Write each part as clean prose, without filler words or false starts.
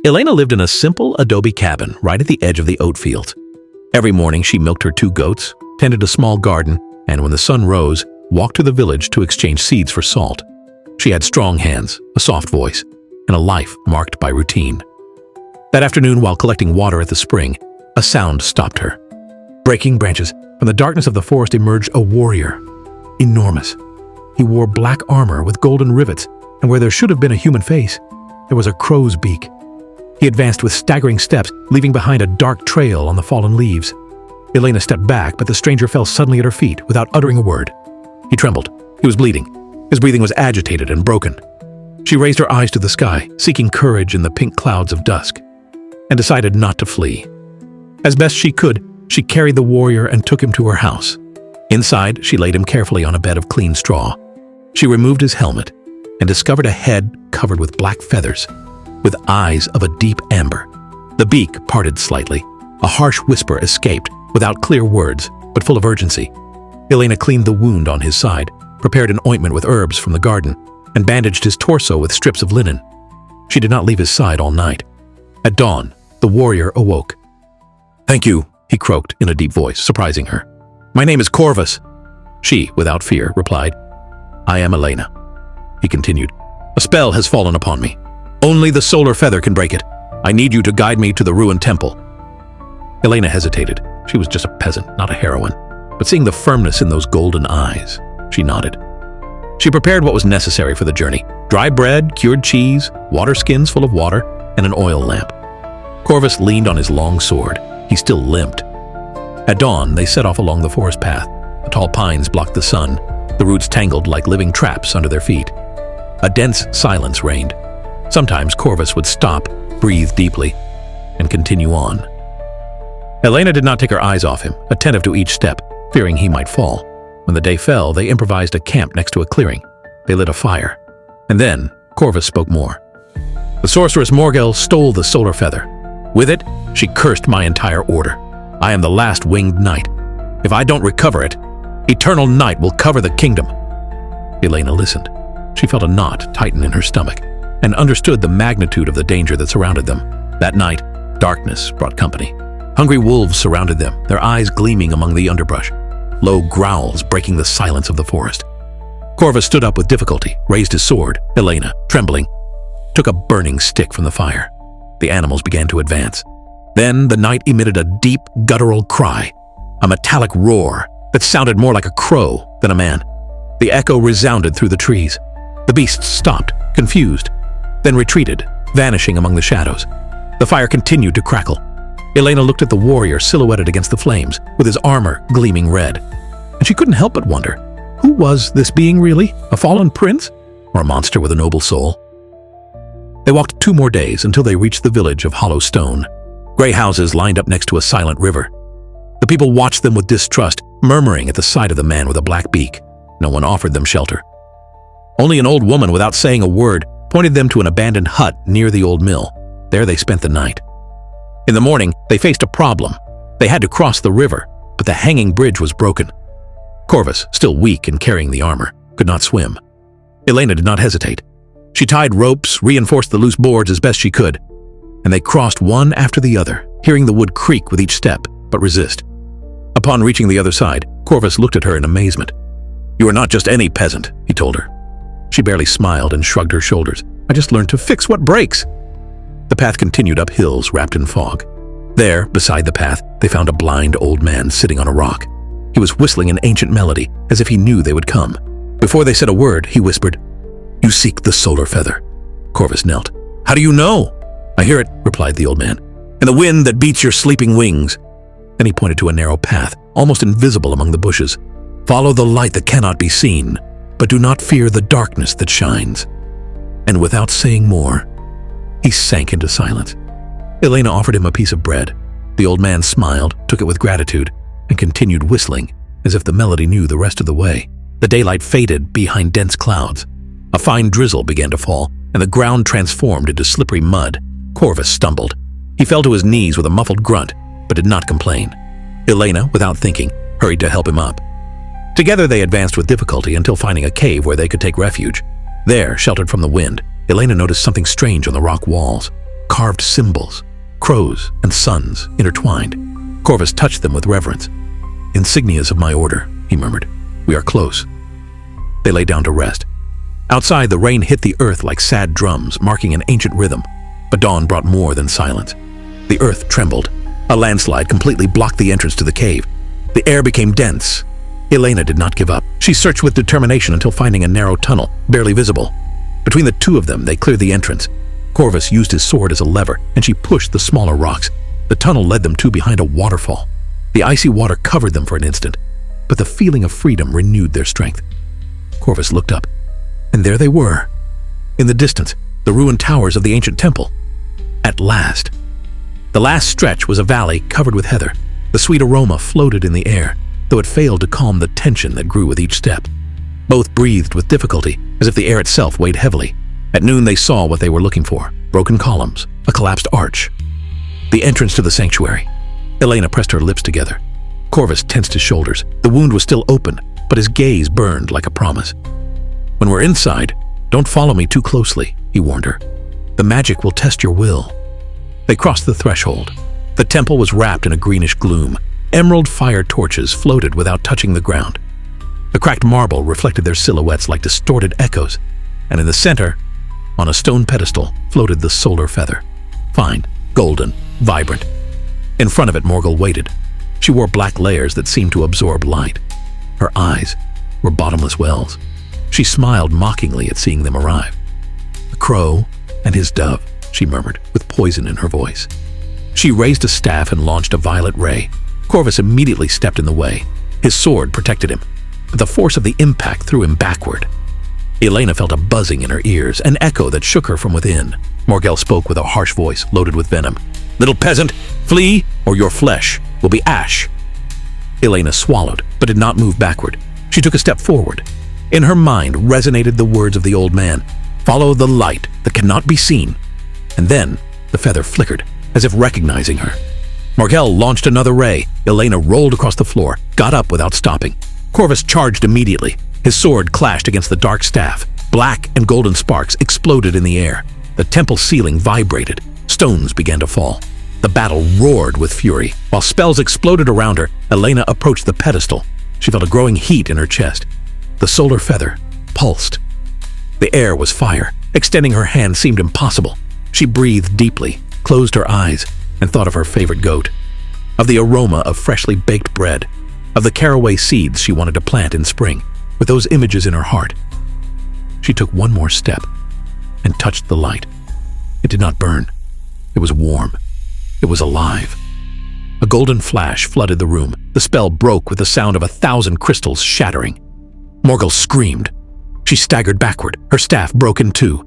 Elena lived in a simple adobe cabin right at the edge of the oat fields. Every morning she milked her 2 goats, tended a small garden, and when the sun rose, walked to the village to exchange seeds for salt. She had strong hands, a soft voice, and a life marked by routine. That afternoon, while collecting water at the spring, a sound stopped her. Breaking branches, from the darkness of the forest emerged a warrior. Enormous. He wore black armor with golden rivets, and where there should have been a human face, there was a crow's beak. He advanced with staggering steps, leaving behind a dark trail on the fallen leaves. Elena stepped back, but the stranger fell suddenly at her feet without uttering a word. He trembled. He was bleeding. His breathing was agitated and broken. She raised her eyes to the sky, seeking courage in the pink clouds of dusk, and decided not to flee. As best she could, she carried the warrior and took him to her house. Inside, she laid him carefully on a bed of clean straw. She removed his helmet and discovered a head covered with black feathers, with eyes of a deep amber. The beak parted slightly. A harsh whisper escaped, without clear words, but full of urgency. Elena cleaned the wound on his side, prepared an ointment with herbs from the garden, and bandaged his torso with strips of linen. She did not leave his side all night. At dawn, the warrior awoke. "Thank you," he croaked in a deep voice, surprising her. "My name is Corvus." She, without fear, replied, "I am Elena." He continued, "A spell has fallen upon me. Only the solar feather can break it. I need you to guide me to the ruined temple." Elena hesitated. She was just a peasant, not a heroine. But seeing the firmness in those golden eyes, she nodded. She prepared what was necessary for the journey: dry bread, cured cheese, water skins full of water, and an oil lamp. Corvus leaned on his long sword. He still limped. At dawn, they set off along the forest path. The tall pines blocked the sun, the roots tangled like living traps under their feet. A dense silence reigned. Sometimes Corvus would stop, breathe deeply, and continue on. Elena did not take her eyes off him, attentive to each step, fearing he might fall. When the day fell, they improvised a camp next to a clearing. They lit a fire. And then, Corvus spoke more. "The sorceress Morgel stole the solar feather. With it, she cursed my entire order. I am the last winged knight. If I don't recover it, eternal night will cover the kingdom." Elena listened. She felt a knot tighten in her stomach and understood the magnitude of the danger that surrounded them. That night, darkness brought company. Hungry wolves surrounded them, their eyes gleaming among the underbrush, low growls breaking the silence of the forest. Corvus stood up with difficulty, raised his sword. Elena, trembling, took a burning stick from the fire. The animals began to advance. Then the night emitted a deep, guttural cry, a metallic roar that sounded more like a crow than a man. The echo resounded through the trees. The beasts stopped, confused, then retreated, vanishing among the shadows. The fire continued to crackle. Elena looked at the warrior silhouetted against the flames, with his armor gleaming red. And she couldn't help but wonder, who was this being really? A fallen prince? Or a monster with a noble soul? They walked 2 more days until they reached the village of Hollow Stone. Gray houses lined up next to a silent river. The people watched them with distrust, murmuring at the sight of the man with a black beak. No one offered them shelter. Only an old woman, without saying a word, pointed them to an abandoned hut near the old mill. There they spent the night. In the morning, they faced a problem. They had to cross the river, but the hanging bridge was broken. Corvus, still weak and carrying the armor, could not swim. Elena did not hesitate. She tied ropes, reinforced the loose boards as best she could, and they crossed one after the other, hearing the wood creak with each step, but resist. Upon reaching the other side, Corvus looked at her in amazement. "You are not just any peasant," he told her. She barely smiled and shrugged her shoulders. "I just learned to fix what breaks." The path continued up hills wrapped in fog. There, beside the path, they found a blind old man sitting on a rock. He was whistling an ancient melody, as if he knew they would come. Before they said a word, he whispered, "You seek the solar feather." Corvus knelt. "How do you know?" "I hear it," replied the old man, "in the wind that beats your sleeping wings." Then he pointed to a narrow path, almost invisible among the bushes. "Follow the light that cannot be seen, but do not fear the darkness that shines." And without saying more, he sank into silence. Elena offered him a piece of bread. The old man smiled, took it with gratitude, and continued whistling, as if the melody knew the rest of the way. The daylight faded behind dense clouds. A fine drizzle began to fall, and the ground transformed into slippery mud. Corvus stumbled. He fell to his knees with a muffled grunt, but did not complain. Elena, without thinking, hurried to help him up. Together they advanced with difficulty until finding a cave where they could take refuge. There, sheltered from the wind, Elena noticed something strange on the rock walls. carved symbols, crows and suns intertwined. Corvus touched them with reverence. "Insignias of my order," he murmured. "We are close." They lay down to rest. Outside, the rain hit the earth like sad drums, marking an ancient rhythm. But dawn brought more than silence. The earth trembled. A landslide completely blocked the entrance to the cave. The air became dense. Elena did not give up. She searched with determination until finding a narrow tunnel, barely visible. Between the two of them, they cleared the entrance. Corvus used his sword as a lever, and she pushed the smaller rocks. The tunnel led them to behind a waterfall. The icy water covered them for an instant, but the feeling of freedom renewed their strength. Corvus looked up, and there they were. In the distance, the ruined towers of the ancient temple. At last. The last stretch was a valley covered with heather. The sweet aroma floated in the air, though it failed to calm the tension that grew with each step. Both breathed with difficulty, as if the air itself weighed heavily. At noon they saw what they were looking for: broken columns, a collapsed arch. The entrance to the sanctuary. Elena pressed her lips together. Corvus tensed his shoulders. The wound was still open, but his gaze burned like a promise. "When we're inside, don't follow me too closely," he warned her. "The magic will test your will." They crossed the threshold. The temple was wrapped in a greenish gloom. Emerald fire torches floated without touching the ground. The cracked marble reflected their silhouettes like distorted echoes, and in the center, on a stone pedestal, floated the solar feather. Fine, golden, vibrant. In front of it, Morgul waited. She wore black layers that seemed to absorb light. Her eyes were bottomless wells. She smiled mockingly at seeing them arrive. "A crow and his dove," she murmured, with poison in her voice. She raised a staff and launched a violet ray. Corvus immediately stepped in the way. His sword protected him, but the force of the impact threw him backward. Elena felt a buzzing in her ears, an echo that shook her from within. Morgul spoke with a harsh voice loaded with venom. "Little peasant, flee, or your flesh will be ash." Elena swallowed, but did not move backward. She took a step forward. In her mind resonated the words of the old man, "Follow the light that cannot be seen." And then the feather flickered, as if recognizing her. Morgul launched another ray. Elena rolled across the floor, got up without stopping. Corvus charged immediately. His sword clashed against the dark staff. Black and golden sparks exploded in the air. The temple ceiling vibrated. Stones began to fall. The battle roared with fury. While spells exploded around her, Elena approached the pedestal. She felt a growing heat in her chest. The solar feather pulsed. The air was fire. Extending her hand seemed impossible. She breathed deeply, closed her eyes, and thought of her favorite goat, of the aroma of freshly baked bread, of the caraway seeds she wanted to plant in spring. With those images in her heart, she took one more step and touched the light. It did not burn. It was warm. It was alive. A golden flash flooded the room. The spell broke with the sound of 1,000 crystals shattering. Morgul screamed. She staggered backward. Her staff broke in two.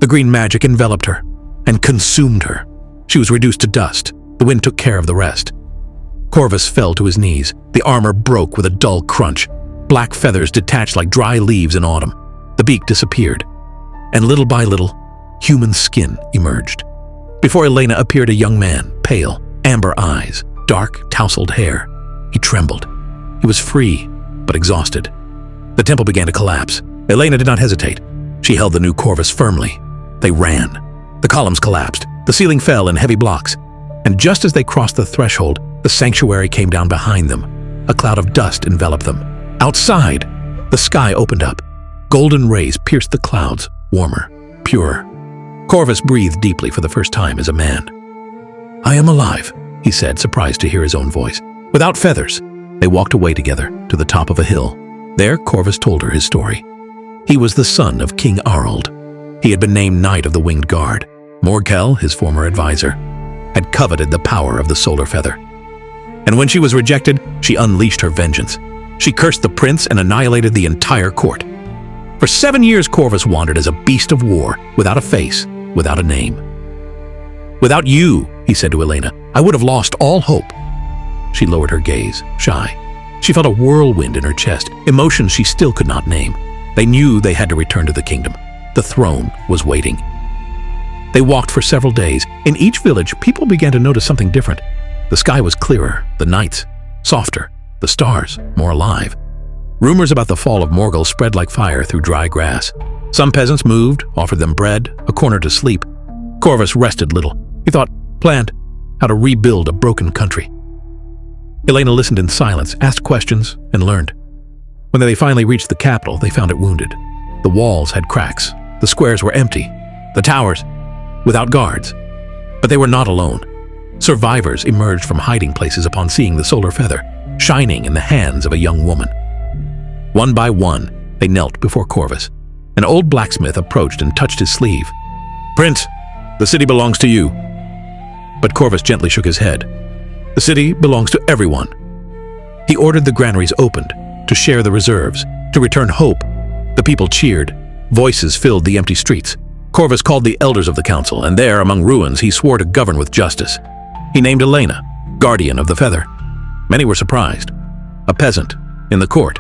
The green magic enveloped her and consumed her. She was reduced to dust. The wind took care of the rest. Corvus fell to his knees. The armor broke with a dull crunch. Black feathers detached like dry leaves in autumn. The beak disappeared, and little by little, human skin emerged. Before Elena appeared a young man, pale, amber eyes, dark, tousled hair. He trembled. He was free, but exhausted. The temple began to collapse. Elena did not hesitate. She held the new Corvus firmly. They ran. The columns collapsed. The ceiling fell in heavy blocks. And just as they crossed the threshold, the sanctuary came down behind them. A cloud of dust enveloped them. Outside, the sky opened up. Golden rays pierced the clouds, warmer, purer. Corvus breathed deeply for the first time as a man. "I am alive," he said, surprised to hear his own voice. Without feathers, they walked away together to the top of a hill. There, Corvus told her his story. He was the son of King Arald. He had been named Knight of the Winged Guard. Morgul, his former advisor, had coveted the power of the solar feather. And when she was rejected, she unleashed her vengeance. She cursed the prince and annihilated the entire court. For 7 years, Corvus wandered as a beast of war, without a face, without a name. "Without you," he said to Elena, "I would have lost all hope." She lowered her gaze, shy. She felt a whirlwind in her chest, emotions she still could not name. They knew they had to return to the kingdom. The throne was waiting. They walked for several days. In each village, people began to notice something different. The sky was clearer, the nights softer, the stars more alive. Rumors about the fall of Morgul spread like fire through dry grass. Some peasants moved, offered them bread, a corner to sleep. Corvus rested little. He planned how to rebuild a broken country. Elena listened in silence, asked questions, and learned. When they finally reached the capital, they found it wounded. The walls had cracks. The squares were empty. The towers without guards. But they were not alone. Survivors emerged from hiding places upon seeing the solar feather, shining in the hands of a young woman. One by one, they knelt before Corvus. An old blacksmith approached and touched his sleeve. "Prince, the city belongs to you." But Corvus gently shook his head. "The city belongs to everyone." He ordered the granaries opened to share the reserves, to return hope. The people cheered. Voices filled the empty streets. Corvus called the elders of the council, and there, among ruins, he swore to govern with justice. He named Elena, guardian of the feather. Many were surprised. A peasant, in the court.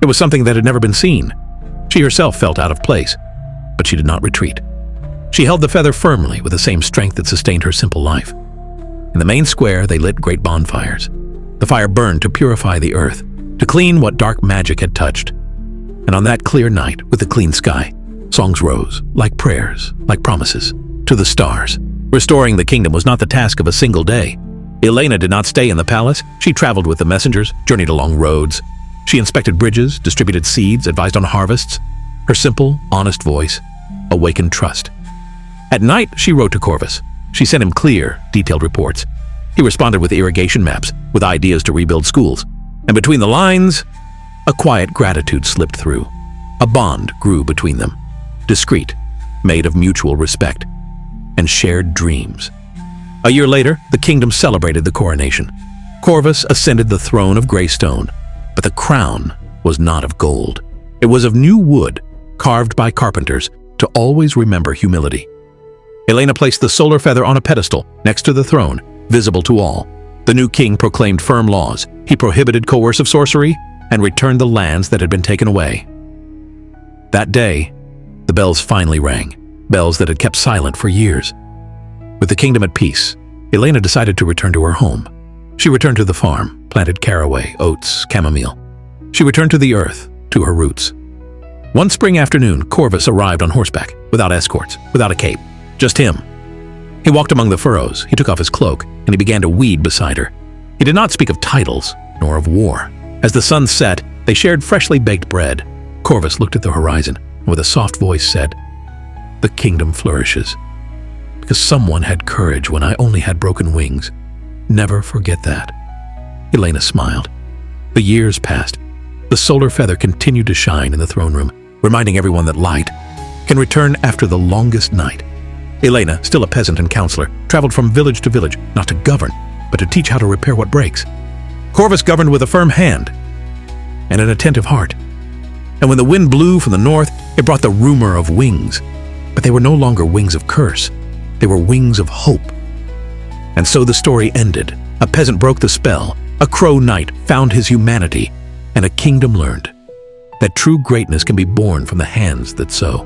It was something that had never been seen. She herself felt out of place, but she did not retreat. She held the feather firmly with the same strength that sustained her simple life. In the main square, they lit great bonfires. The fire burned to purify the earth, to clean what dark magic had touched. And on that clear night, with the clean sky, songs rose, like prayers, like promises, to the stars. Restoring the kingdom was not the task of a single day. Elena did not stay in the palace. She traveled with the messengers, journeyed along roads. She inspected bridges, distributed seeds, advised on harvests. Her simple, honest voice awakened trust. At night, she wrote to Corvus. She sent him clear, detailed reports. He responded with irrigation maps, with ideas to rebuild schools. And between the lines, a quiet gratitude slipped through. A bond grew between them, discreet, made of mutual respect, and shared dreams. A year later, the kingdom celebrated the coronation. Corvus ascended the throne of gray stone, but the crown was not of gold. It was of new wood, carved by carpenters, to always remember humility. Elena placed the solar feather on a pedestal next to the throne, visible to all. The new king proclaimed firm laws. He prohibited coercive sorcery and returned the lands that had been taken away. That day, the bells finally rang, bells that had kept silent for years. With the kingdom at peace, Elena decided to return to her home. She returned to the farm, planted caraway, oats, chamomile. She returned to the earth, to her roots. One spring afternoon, Corvus arrived on horseback, without escorts, without a cape, just him. He walked among the furrows, he took off his cloak, and he began to weed beside her. He did not speak of titles, nor of war. As the sun set, they shared freshly baked bread. Corvus looked at the horizon, and with a soft voice said, "The kingdom flourishes. Because someone had courage when I only had broken wings. Never forget that." Elena smiled. The years passed. The solar feather continued to shine in the throne room, reminding everyone that light can return after the longest night. Elena, still a peasant and counselor, traveled from village to village, not to govern, but to teach how to repair what breaks. Corvus governed with a firm hand and an attentive heart. And when the wind blew from the north, it brought the rumor of wings. But they were no longer wings of curse. They were wings of hope. And so the story ended. A peasant broke the spell. A crow knight found his humanity. And a kingdom learned that true greatness can be born from the hands that sow.